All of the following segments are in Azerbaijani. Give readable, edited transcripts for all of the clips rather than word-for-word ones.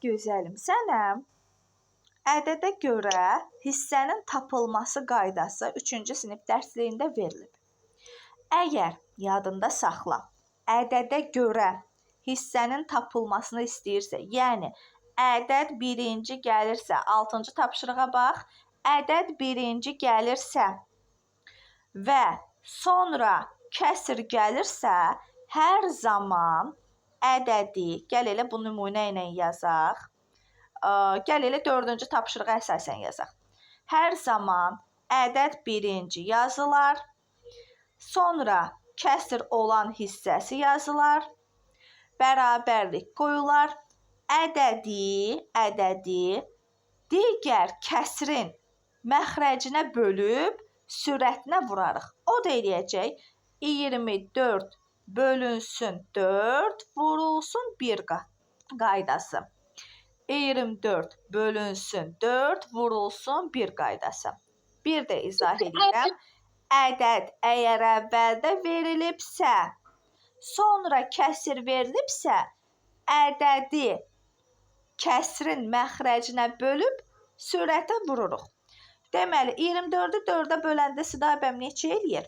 gözəlim, sənə ədədə görə hissənin tapılması qaydası 3-cü sinif dərsliyində verilib. Əgər yadında saxla, ədədə görə hissənin tapılmasını istəyirsə, yəni ədəd birinci gəlirsə, 6-cı tapşırığa bax, ədəd birinci gəlirsə və sonra kəsr gəlirsə, hər zaman ədədi, gəl elə bu nümunə ilə yazaq, gəl elə 4-cü tapşırığa əsasən yazaq. Hər zaman ədəd birinci yazılar, sonra kəsr olan hissəsi yazılar, bərabərlik qoyular, ədədi digər kəsrin məxrəcinə bölüb sürətinə vurarıq. O da eləyəcək 24 bölünsün 4 vurulsun 1 qaydası. 24 bölünsün 4 vurulsun 1 qaydası. Bir də izah edirəm. Ədəd əgər əvvəldə verilibsə, sonra kəsr verilibsə, ədədi kəsrin məxrəcinə bölüb sürətə vururuq. Deməli, 24-ü 4-ə böləndə Sidabəm neçə eləyir?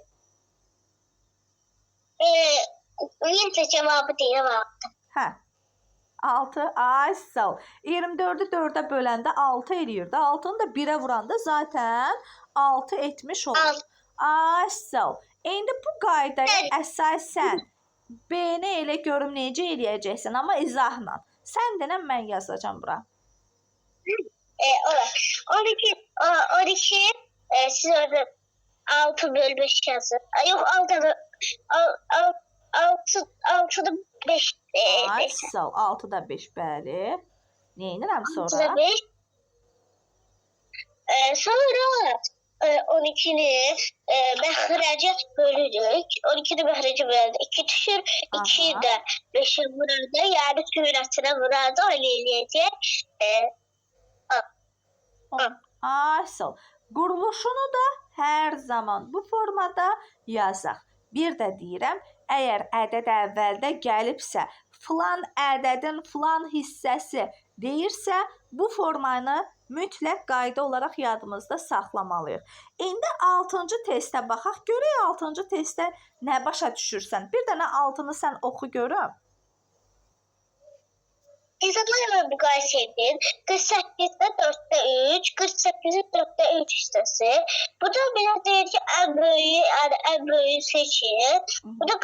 Neyse cevabı değil ama. 6. Ay sağ ol. 24-ü 4-ə böləndə 6 eləyir də. 6-nı da 1-ə vuranda zaten 6 etmiş olur. Ay sağ ol. İndi bu qaydaya əsasən B-ni elə görüm necə eləyəcəksən, amma izahla. Sən denən mən yazacağım bura. 12 siz orada 6 bölü 5 yazın. Yok 6'da 5. Ay sağ ol. 6'da 5 bəli. Neynirəm sonra? 6'da 5. Sonra 12'ni məxrəcə bölürük. 12'ni məxrəcə bölürük. 2 düşür. 2'yi də 5'e vuranda, yani sürətine vuranda öyle eləyəcək. Ay sağ ol. Quruluşunu da hər zaman bu formada yazaq. Bir də deyirəm, əgər ədəd əvvəldə gəlibsə, filan ədədin filan hissəsi deyirsə, bu formanı mütləq qayda olaraq yadımızda saxlamalıyıq. İndi 6-cı testə baxaq. Görək 6-cı testdə nə başa düşürsən? Bir dənə 6-nı sən oxu görüm. Hesaplayma müqayisə edin. 48'de 4'te 3, 48'de 4'te 3 hissəsi. Bu da biraz deyir ki, en böyüğü seçin. Bu da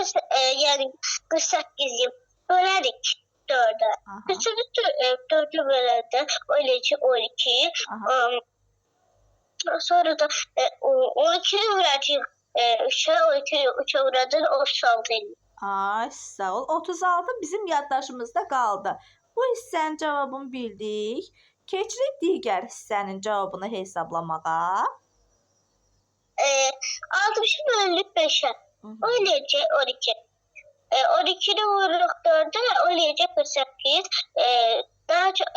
yani 48'i bölərik 4'e. Üçüncü 4'ü böləndə öylece 12. Sonra da 12'ni vuracaq 3'e, 12'ni 3'e vuradın 36. Ay sağ ol. 36 bizim yaddaşımızda qaldı. Bu hissənin cavabını bildik. Keçirik digər hissənin cavabını hesablamağa. 60 bölünüp 5'e. Öylece 12. 12'ni vururuq 4'e, öylece 48. Daha çok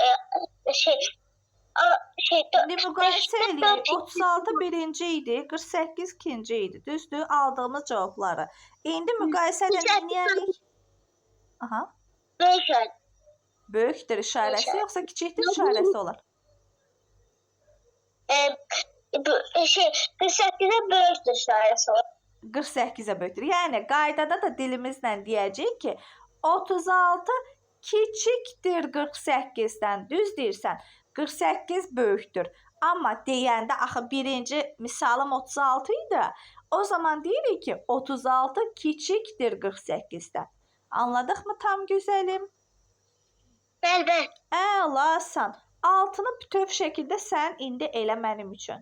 İndi müqayisə eləyək. 36 birinci idi, 48 ikinci idi. Düzdür? Aldığımız cavabları. İndi müqayisədə eləyərik. Aha. 5. Böyükdür işarəsi yoxsa kiçikdir işarəsi olar? 48'e böyükdür işarəsi olar. 48'e böyükdür. Yəni qaydada da dilimizlə deyəcəyik ki, 36 kiçikdir 48-dən. Düz deyirsən. 48 böyükdür. Amma deyəndə axı birinci misalım 36 idi. O zaman deyirik ki, 36 kiçikdir 48-dən. Anladıqmı tam gözəlim? Bəli. Əlasan. Altını bütöv şəkildə sən indi elə mənim üçün.